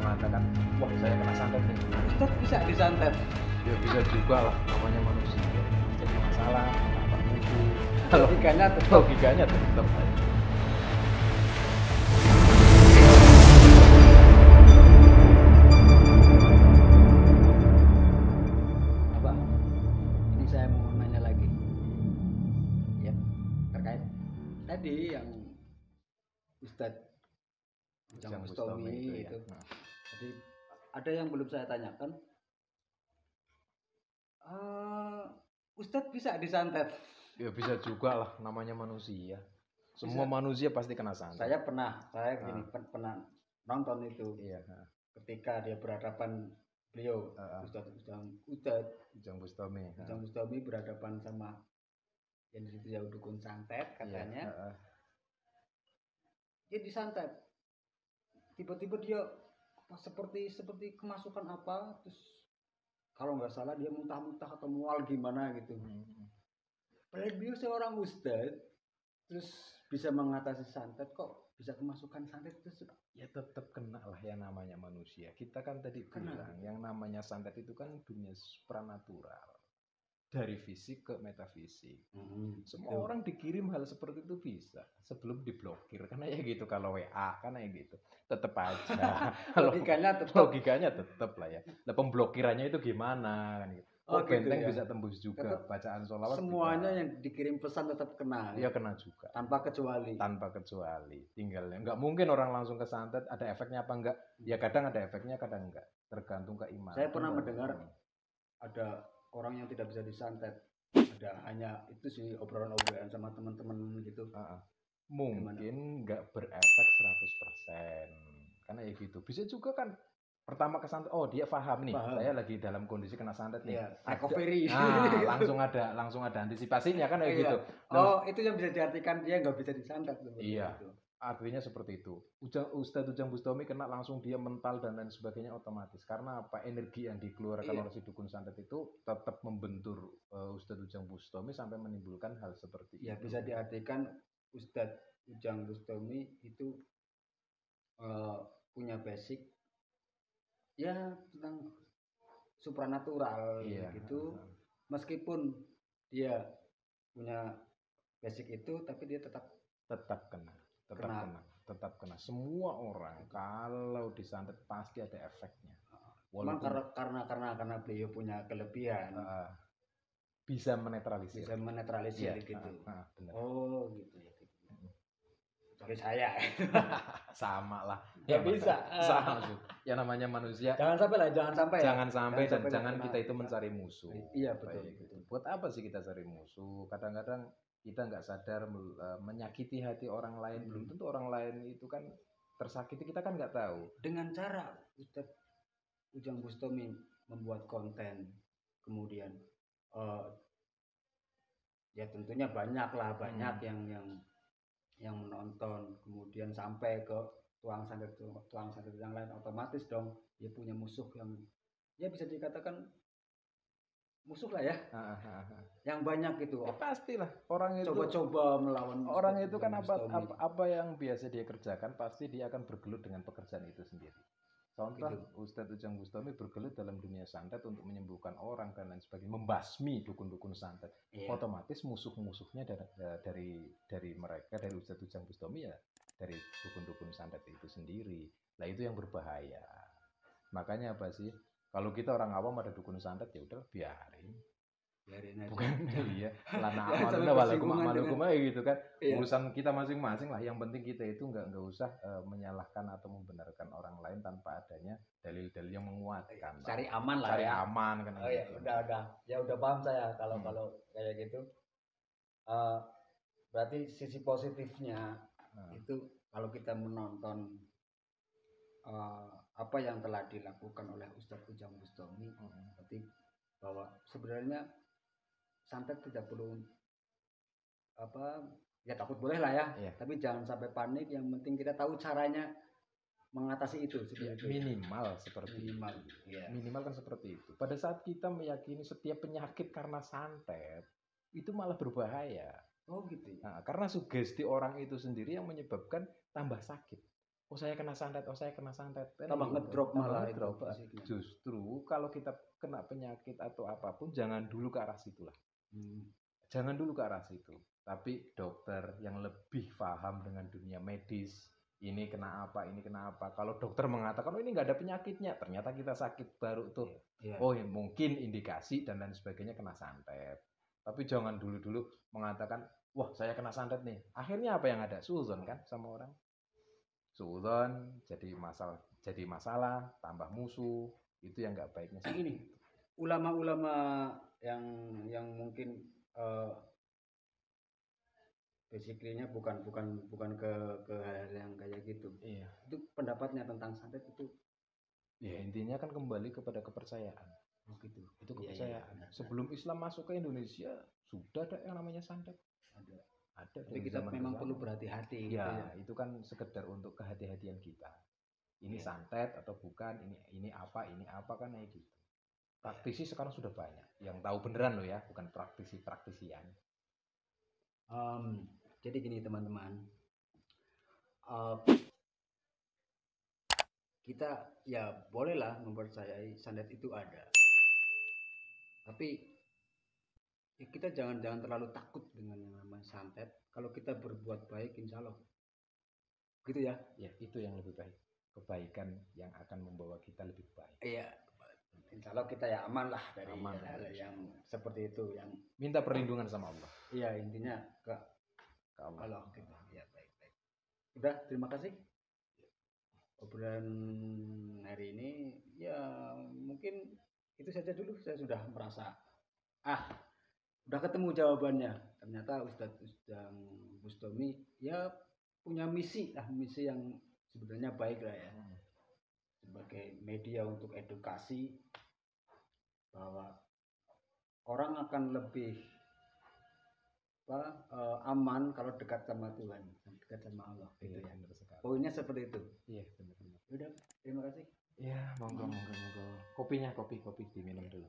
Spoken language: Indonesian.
mengatakan, wah saya kena santet nih. Ustadz bisa disantet. Ya bisa juga lah, namanya manusia. Jadi masalah, apa musuh. Kalau logikanya tetap aja. Apa? Ini saya mau nanya lagi. Ya, terkait tadi yang Ustadz Ujang Bustami itu. Nah. Jadi ada yang belum saya tanyakan. Ustadz bisa disantet. Ya bisa juga lah, namanya manusia. Semua manusia pasti kena santet. Saya gini pernah nonton itu. Iya. Ketika dia berhadapan beliau Ustadz Ujang Bustami. Ujang Bustami berhadapan sama yang di situ yang dukun santet katanya. Iya. Dia disantet. Tiba-tiba dia seperti kemasukan apa, terus kalau nggak salah dia muntah-muntah atau mual gimana gitu. Padahal beliau seorang ustadz, terus bisa mengatasi santet, kok bisa kemasukan santet itu? Ya tetap kena lah yang namanya manusia. Kita kan tadi bilang yang namanya santet itu kan dunia supranatural. Dari fisik ke metafisik. Semua orang dikirim hal seperti itu bisa sebelum diblokir, karena ya gitu. Kalau WA kan ya gitu, tetap aja. logikanya tetap lah ya. Nah, pemblokirannya itu gimana kan gitu. Benteng gitu ya? Bisa tembus juga, tetap, bacaan sholawat semuanya juga. Yang dikirim pesan tetap kena. Iya kena juga. Tanpa kecuali. Tinggalnya nggak mungkin orang langsung kesantet ada efeknya apa enggak. Ya kadang ada efeknya, kadang enggak. Tergantung keimanan. Saya pernah mendengar ada orang yang tidak bisa disantet, ada hanya itu sih obrolan-obrolan sama teman-teman gitu. Mungkin nggak berefek 100%, karena ya gitu. Bisa juga kan pertama kesantet, dia paham nih, saya lagi dalam kondisi kena santet nih. Recovery. langsung ada antisipasinya kan ya gitu. Itu yang bisa diartikan dia nggak bisa disantet. Iya. Gitu. Artinya seperti itu. Ustadz Ujang Bustami kena langsung dia mental dan lain sebagainya otomatis. Karena apa? Energi yang dikeluarkan oleh si dukun santet itu tetap membentur Ustadz Ujang Bustami sampai menimbulkan hal seperti itu. Ya bisa diartikan Ustadz Ujang Bustami itu punya basic ya tentang supranatural gitu. Meskipun dia punya basic itu, tapi dia tetap kena. Semua orang kalau disantet pasti ada efeknya. Walaupun karena beliau punya kelebihan bisa menetralisir gitu. Benar. Gitu ya. Sorry saya. Sama lah. Ya bisa. Sama sih. Ya namanya manusia. Jangan sampai jangan kita itu mencari musuh. Iya betul. Buat apa sih kita cari musuh? Kadang-kadang kita nggak sadar menyakiti hati orang lain. Belum tentu orang lain itu kan tersakiti, kita kan nggak tahu. Dengan cara Ustadz Ujang Bustami membuat konten, kemudian ya tentunya banyak yang menonton, kemudian sampai ke tuang santet yang lain, otomatis dong dia punya musuh yang ya bisa dikatakan musuh lah ya. Yang banyak itu. Ya pastilah orang itu coba melawan orang itu kan apa yang biasa dia kerjakan, pasti dia akan bergelut dengan pekerjaan itu sendiri. Contoh Ustadz Ujang Bustami bergelut dalam dunia santet untuk menyembuhkan orang dan lain sebagainya, membasmi dukun-dukun santet. Otomatis musuh-musuhnya dari mereka, dari Ustadz Ujang Bustami ya dari dukun-dukun santet itu sendiri. Nah itu yang berbahaya. Makanya apa sih? Kalau kita orang awam ada dukun santet ya udah biarin aja. Bukan iya. Lana malukum gitu kan. Urusan kita masing-masing lah. Yang penting kita itu nggak usah menyalahkan atau membenarkan orang lain tanpa adanya dalil-dalil yang menguatkan. Cari aman lah. Cari aman kan. Udah. Ya udah paham saya kalau kayak gitu. Berarti sisi positifnya itu kalau kita menonton apa yang telah dilakukan oleh Ustadz Ujang Bustami, berarti bahwa sebenarnya santet tidak perlu ya takut boleh lah ya, tapi jangan sampai panik. Yang penting kita tahu caranya mengatasi itu. Minimal kan seperti itu. Pada saat kita meyakini setiap penyakit karena santet itu malah berbahaya. Gitu. Karena sugesti orang itu sendiri yang menyebabkan tambah sakit. oh saya kena santet, oh saya kena santet. Tambah ngedrop malah itu fisiknya. Justru kalau kita kena penyakit atau apapun jangan dulu ke arah situlah. Jangan dulu ke arah situ. Tapi dokter yang lebih paham dengan dunia medis, ini kena apa, ini kena apa. Kalau dokter mengatakan, oh ini nggak ada penyakitnya, ternyata kita sakit baru tuh. Oh mungkin indikasi dan lain sebagainya kena santet. Tapi jangan dulu-dulu mengatakan, wah saya kena santet nih. Akhirnya apa yang ada? Suuzon kan sama orang. Suuzon jadi masalah, tambah musuh. Itu yang nggak baiknya. Ini ulama-ulama yang mungkin basically-nya bukan ke hal yang kayak gitu. Iya. Itu pendapatnya tentang santet itu. Ya intinya kan kembali kepada kepercayaan. Oh gitu. Itu kepercayaan. Iya. Sebelum Islam masuk ke Indonesia sudah ada yang namanya santet. Ada. Tapi kita memang perlu berhati-hati. Ya, gitu ya, itu kan sekedar untuk kehati-hatian kita. Ini santet atau bukan? Ini apa kan kayak gitu. Praktisi sekarang sudah banyak. Yang tahu beneran loh ya, bukan praktisian. Jadi gini teman-teman. Kita ya bolehlah mempercayai santet itu ada. Tapi ya kita jangan terlalu takut dengan yang namanya santet. Kalau kita berbuat baik, insya Allah. Gitu ya? Ya, itu yang lebih baik. Kebaikan yang akan membawa kita lebih baik. Iya. Insya Allah kita ya aman lah dari hal yang seperti itu. Yang minta perlindungan sama Allah. Iya, intinya ke Allah gitu. Ya, baik. Udah, terima kasih. Obrolan hari ini ya mungkin itu saja dulu. Saya sudah merasa udah ketemu jawabannya. Ternyata Ustadz Bustami ya punya misi yang sebenarnya baik lah ya. Sebagai media untuk edukasi bahwa orang akan lebih aman kalau dekat sama Tuhan, dekat sama Allah. Gitu ya. Poinnya seperti itu. Iya, benar. Udah, terima kasih. Ya, monggo. Kopinya kopi diminum dulu.